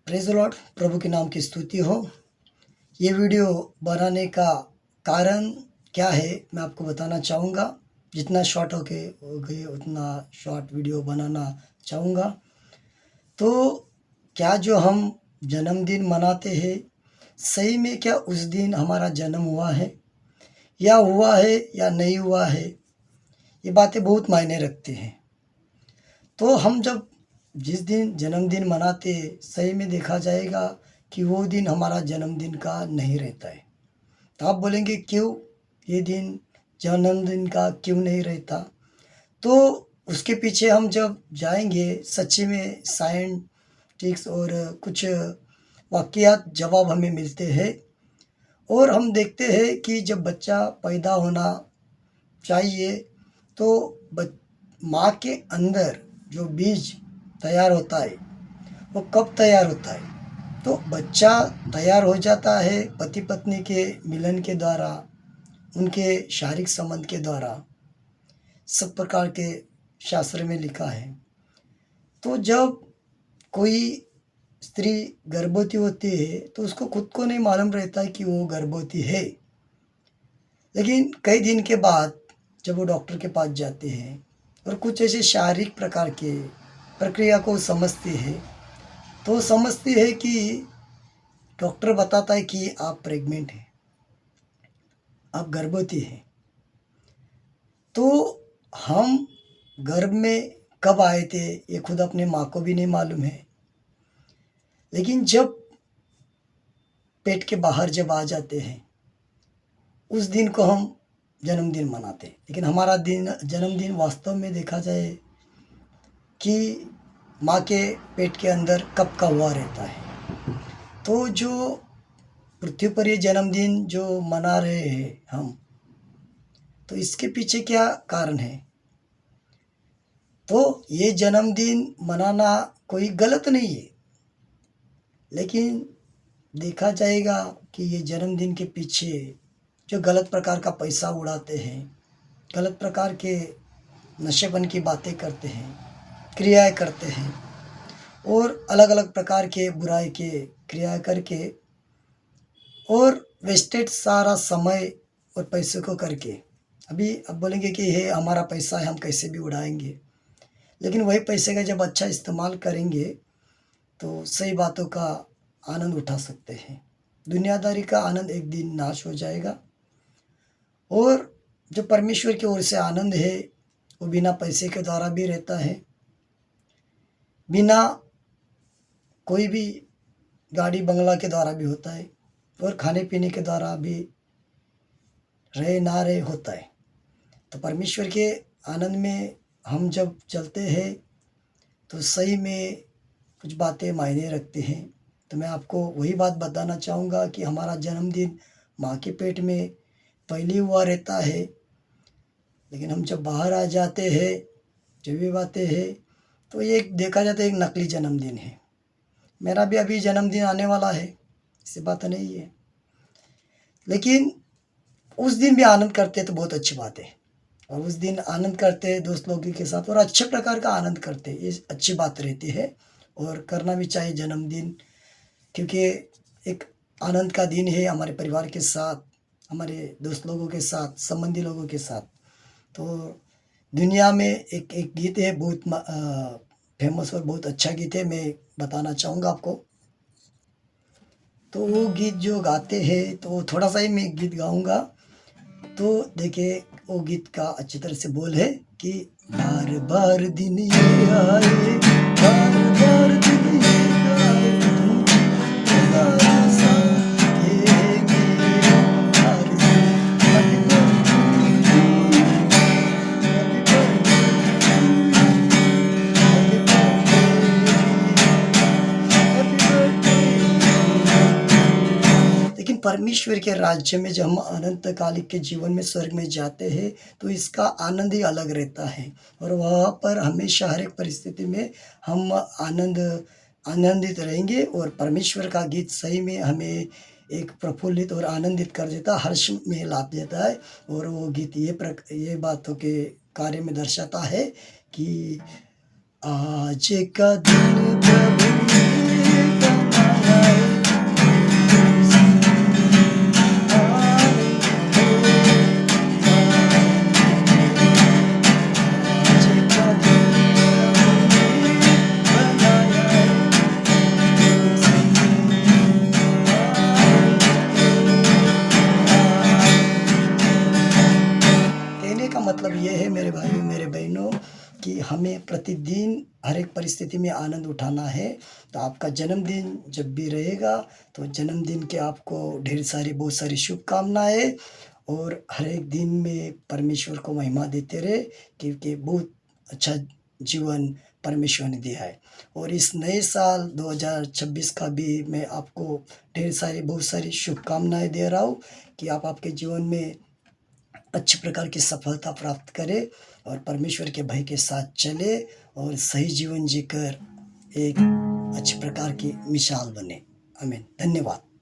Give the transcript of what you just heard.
Praise the Lord. प्रभु के नाम की स्तुति हो। ये वीडियो बनाने का कारण क्या है मैं आपको बताना चाहूँगा। जितना शॉर्ट हो गए उतना शॉर्ट वीडियो बनाना चाहूँगा। तो क्या जो हम जन्मदिन मनाते हैं, सही में क्या उस दिन हमारा जन्म हुआ है या नहीं हुआ है, ये बातें बहुत मायने रखती हैं। तो हम जब जिस दिन जन्मदिन मनाते हैं, सही में देखा जाएगा कि वो दिन हमारा जन्मदिन का नहीं रहता है। तो आप बोलेंगे क्यों ये दिन जन्मदिन का क्यों नहीं रहता? तो उसके पीछे हम जब जाएंगे, सच्ची में साइंटिस्ट और कुछ वाक़यात जवाब हमें मिलते हैं। और हम देखते हैं कि जब बच्चा पैदा होना चाहिए तो माँ के अंदर जो बीज तैयार होता है वो कब तैयार होता है? तो बच्चा तैयार हो जाता है पति पत्नी के मिलन के द्वारा, उनके शारीरिक संबंध के द्वारा। सब प्रकार के शास्त्र में लिखा है। तो जब कोई स्त्री गर्भवती होती है तो उसको खुद को नहीं मालूम रहता है कि वो गर्भवती है। लेकिन कई दिन के बाद जब वो डॉक्टर के पास जाते हैं और कुछ ऐसे शारीरिक प्रकार के प्रक्रिया को समझती है, तो समझती है कि डॉक्टर बताता है कि आप प्रेग्नेंट हैं, आप गर्भवती हैं। तो हम गर्भ में कब आए थे ये खुद अपने माँ को भी नहीं मालूम है। लेकिन जब पेट के बाहर जब आ जाते हैं, उस दिन को हम जन्मदिन मनाते हैं। लेकिन हमारा जन्मदिन वास्तव में देखा जाए कि माँ के पेट के अंदर कब का हुआ रहता है। तो जो पृथ्वी पर ये जन्मदिन जो मना रहे हैं हम, तो इसके पीछे क्या कारण है? तो ये जन्मदिन मनाना कोई गलत नहीं है, लेकिन देखा जाएगा कि ये जन्मदिन के पीछे जो गलत प्रकार का पैसा उड़ाते हैं, गलत प्रकार के नशेपन की बातें करते हैं, क्रियाएं करते हैं और अलग अलग प्रकार के बुराई के क्रिया करके और वेस्टेज सारा समय और पैसे को करके अब बोलेंगे कि ये हमारा पैसा है, हम कैसे भी उड़ाएंगे। लेकिन वही पैसे का जब अच्छा इस्तेमाल करेंगे तो सही बातों का आनंद उठा सकते हैं। दुनियादारी का आनंद एक दिन नाश हो जाएगा और जो परमेश्वर की ओर से आनंद है वो बिना पैसे के द्वारा भी रहता है, बिना कोई भी गाड़ी बंगला के द्वारा भी होता है और खाने पीने के द्वारा भी रहे ना रहे होता है। तो परमेश्वर के आनंद में हम जब चलते हैं तो सही में कुछ बातें मायने रखते हैं। तो मैं आपको वही बात बताना चाहूँगा कि हमारा जन्मदिन माँ के पेट में पहले हुआ रहता है। लेकिन हम जब बाहर आ जाते हैं, जो भी बातें हैं, तो ये देखा जाता है एक नकली जन्मदिन है। मेरा भी अभी जन्मदिन आने वाला है, ऐसी बात नहीं है। लेकिन उस दिन भी आनंद करते हैं तो बहुत अच्छी बात है। और उस दिन आनंद करते हैं दोस्त लोगों के साथ और अच्छे प्रकार का आनंद करते हैं, ये अच्छी बात रहती है और करना भी चाहिए जन्मदिन। क्योंकि एक आनंद का दिन है हमारे परिवार के साथ, हमारे दोस्त लोगों के साथ, संबंधी लोगों के साथ। तो दुनिया में एक गीत है बहुत फेमस और बहुत अच्छा गीत है, मैं बताना चाहूँगा आपको। तो वो गीत जो गाते हैं तो थोड़ा सा ही मैं गीत गाऊँगा। तो देखिए वो गीत का अच्छी तरह से बोल है कि बार बार दिन ये आए, बार बार दिन ये आए, तुम्हारे साथ ये मेरा आरज़ू। Happy birthday to you, happy birthday to you, happy birthday to you। लेकिन परमेश्वर के राज्य में जब हम अनंत कालिक के जीवन में स्वर्ग में जाते हैं तो इसका आनंद ही अलग रहता है और वहाँ पर हमेशा हर एक परिस्थिति में हम आनंदित रहेंगे। और परमेश्वर का गीत सही में हमें एक प्रफुल्लित और आनंदित कर देता, हर्ष में ला देता है। और वो गीत ये बातों के कार्य में दर्शाता है कि आज का दिन प्रभु ने हर एक परिस्थिति में आनंद उठाना है। तो आपका जन्मदिन जब भी रहेगा तो जन्मदिन के आपको ढेर सारी बहुत सारी शुभकामनाएँ, और हर एक दिन में परमेश्वर को महिमा देते रहे, क्योंकि बहुत अच्छा जीवन परमेश्वर ने दिया है। और इस नए साल 2026 का भी मैं आपको ढेर सारी बहुत सारी शुभकामनाएँ दे रहा हूँ कि आप आपके जीवन में अच्छी प्रकार की सफलता प्राप्त करें और परमेश्वर के भय के साथ चले और सही जीवन जीकर एक अच्छी प्रकार की मिसाल बने। आमीन। धन्यवाद।